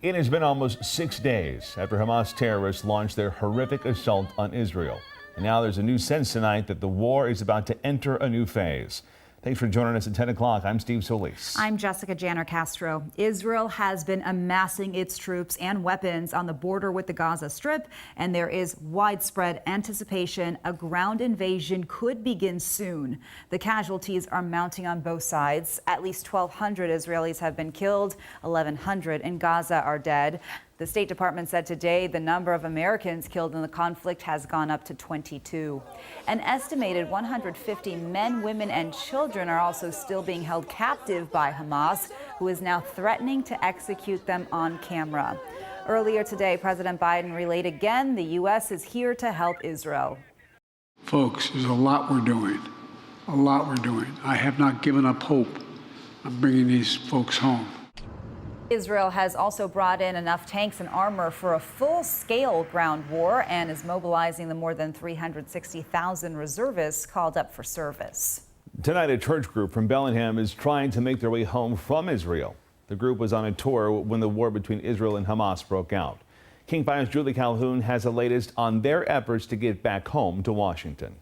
It has been almost 6 days after Hamas terrorists launched their horrific assault on Israel. And now there's a new sense tonight that the war is about to enter a new phase. Thanks for joining us at 10 o'clock. I'm Steve Solis. I'm Jessica Janner Castro. Israel has been amassing its troops and weapons on the border with the Gaza Strip, and there is widespread anticipation a ground invasion could begin soon. The casualties are mounting on both sides. At least 1,200 Israelis have been killed, 1,100 in Gaza are dead. The State Department said today the number of Americans killed in the conflict has gone up to 22. An estimated 150 men, women, and children are also still being held captive by Hamas, who is now threatening to execute them on camera. Earlier today, President Biden relayed again the U.S. is here to help Israel. Folks, there's a lot we're doing. A lot we're doing. I have not given up hope of bringing these folks home. Israel has also brought in enough tanks and armor for a full-scale ground war and is mobilizing the more than 360,000 reservists called up for service. Tonight, a church group from Bellingham is trying to make their way home from Israel. The group was on a tour when the war between Israel and Hamas broke out. King 5's Julie Calhoun has the latest on their efforts to get back home to Washington.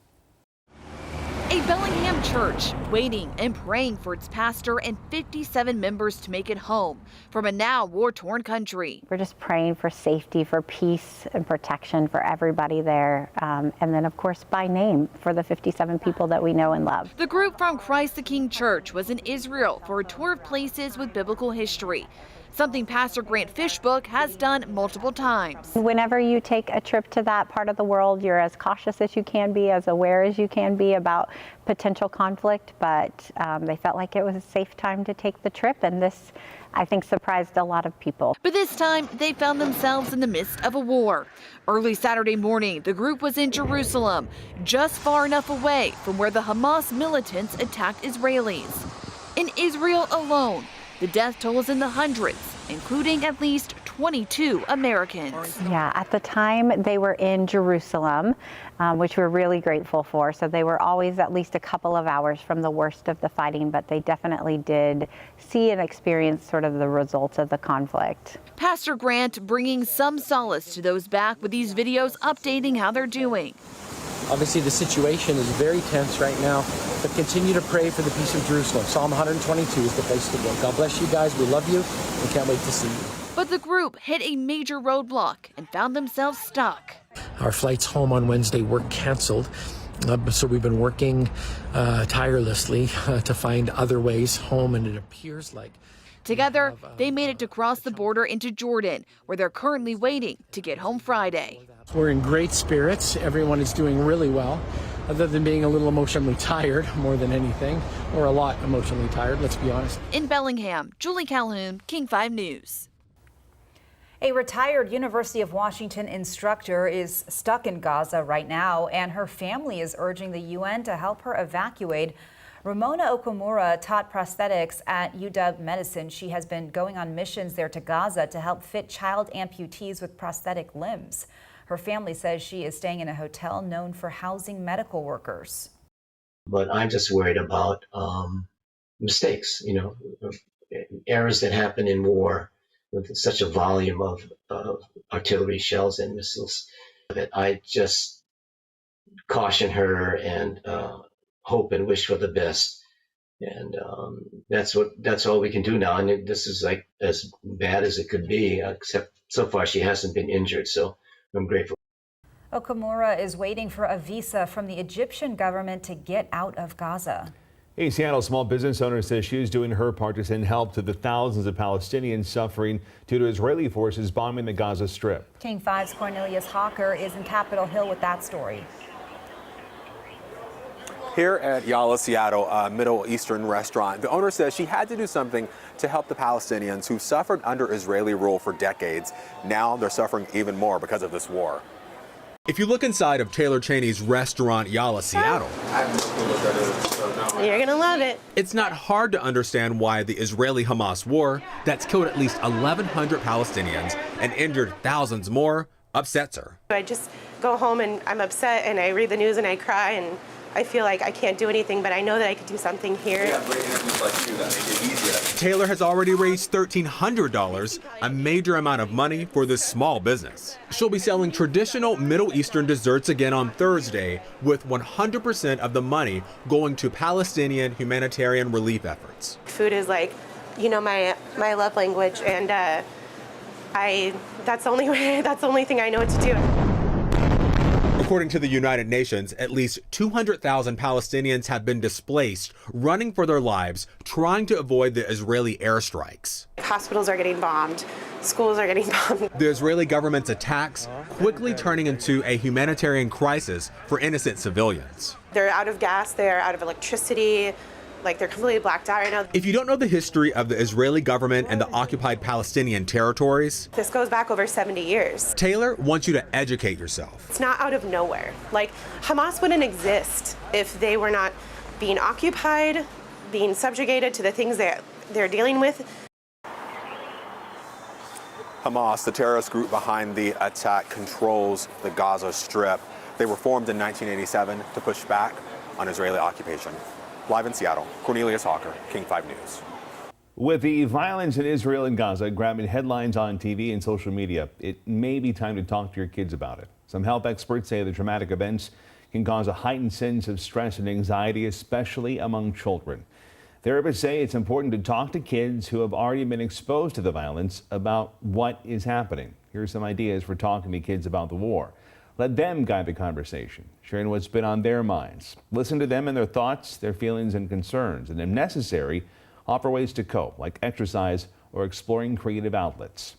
A Bellingham church waiting and praying for its pastor and 57 members to make it home from a now war-torn country. We're just praying for safety, for peace and protection for everybody there. And then, of course, by name for the 57 people that we know and love. The group from Christ the King Church was in Israel for a tour of places with biblical history, something Pastor Grant Fishbook has done multiple times. Whenever you take a trip to that part of the world, you're as cautious as you can be, as aware as you can be about potential conflict, but they felt like it was a safe time to take the trip, and this, I think, surprised a lot of people. But this time, they found themselves in the midst of a war. Early Saturday morning, the group was in Jerusalem, just far enough away from where the Hamas militants attacked Israelis. In Israel alone, the death toll is in the hundreds, including at least 22 Americans. Yeah, at the time they were in Jerusalem, which we're really grateful for. So they were always at least a couple of hours from the worst of the fighting, but they definitely did see and experience sort of the results of the conflict. Pastor Grant bringing some solace to those back with these videos updating how they're doing. Obviously, the situation is very tense right now, but continue to pray for the peace of Jerusalem. Psalm 122 is the place to go. God bless you guys. We love you. We can't wait to see you. But the group hit a major roadblock and found themselves stuck. Our flights home on Wednesday were canceled, so we've been working tirelessly to find other ways home, and it appears like together, they made it to cross the border into Jordan, where they're currently waiting to get home Friday. We're in great spirits. Everyone is doing really well, other than being a little emotionally tired more than anything, or a lot emotionally tired, let's be honest. In Bellingham, Julie Calhoun, King 5 News. A retired University of Washington instructor is stuck in Gaza right now, and her family is urging the UN to help her evacuate. Ramona Okamura taught prosthetics at UW Medicine. She has been going on missions there to Gaza to help fit child amputees with prosthetic limbs. Her family says she is staying in a hotel known for housing medical workers. But I'm just worried about mistakes, errors that happen in war with such a volume of artillery shells and missiles. That I just caution her and hope and wish for the best. And that's all we can do now. And this is like as bad as it could be, except so far she hasn't been injured. So I'm grateful. Okamura is waiting for a visa from the Egyptian government to get out of Gaza. A Seattle small business owner says she is doing her part to send help to the thousands of Palestinians suffering due to Israeli forces bombing the Gaza Strip. King 5's Cornelius Hawker is in Capitol Hill with that story. Here at Yalla Seattle, a Middle Eastern restaurant, the owner says she had to do something to help the Palestinians who suffered under Israeli rule for decades. Now they're suffering even more because of this war. If you look inside of Taylor Cheney's restaurant, Yalla Seattle, you're gonna love it. It's not hard to understand why the Israeli-Hamas war that's killed at least 1,100 Palestinians and injured thousands more upsets her. I just go home and I'm upset and I read the news and I cry and I feel like I can't do anything, but I know that I could do something here. Yeah, great interviews like you that make it easier. Taylor has already raised $1,300, a major amount of money for this small business. She'll be selling traditional Middle Eastern desserts again on Thursday, with 100% of the money going to Palestinian humanitarian relief efforts. Food is like, my love language, and that's the only thing I know what to do. According to the United Nations, at least 200,000 Palestinians have been displaced, running for their lives, trying to avoid the Israeli airstrikes. Hospitals are getting bombed. Schools are getting bombed. The Israeli government's attacks quickly turning into a humanitarian crisis for innocent civilians. They're out of gas. They're out of electricity. Like, they're completely blacked out right now. If you don't know the history of the Israeli government and the occupied Palestinian territories, This goes back over 70 years. Taylor wants you to educate yourself. It's not out of nowhere. Like, Hamas wouldn't exist if they were not being occupied, being subjugated to the things that they're dealing with. Hamas, the terrorist group behind the attack, controls the Gaza Strip. They were formed in 1987 to push back on Israeli occupation. Live in Seattle, Cornelius Hawker, King 5 News. With the violence in Israel and Gaza grabbing headlines on TV and social media, it may be time to talk to your kids about it. Some health experts say the traumatic events can cause a heightened sense of stress and anxiety, especially among children. Therapists say it's important to talk to kids who have already been exposed to the violence about what is happening. Here are some ideas for talking to kids about the war. Let them guide the conversation, sharing what's been on their minds. Listen to them and their thoughts, their feelings and concerns, and if necessary, offer ways to cope, like exercise or exploring creative outlets.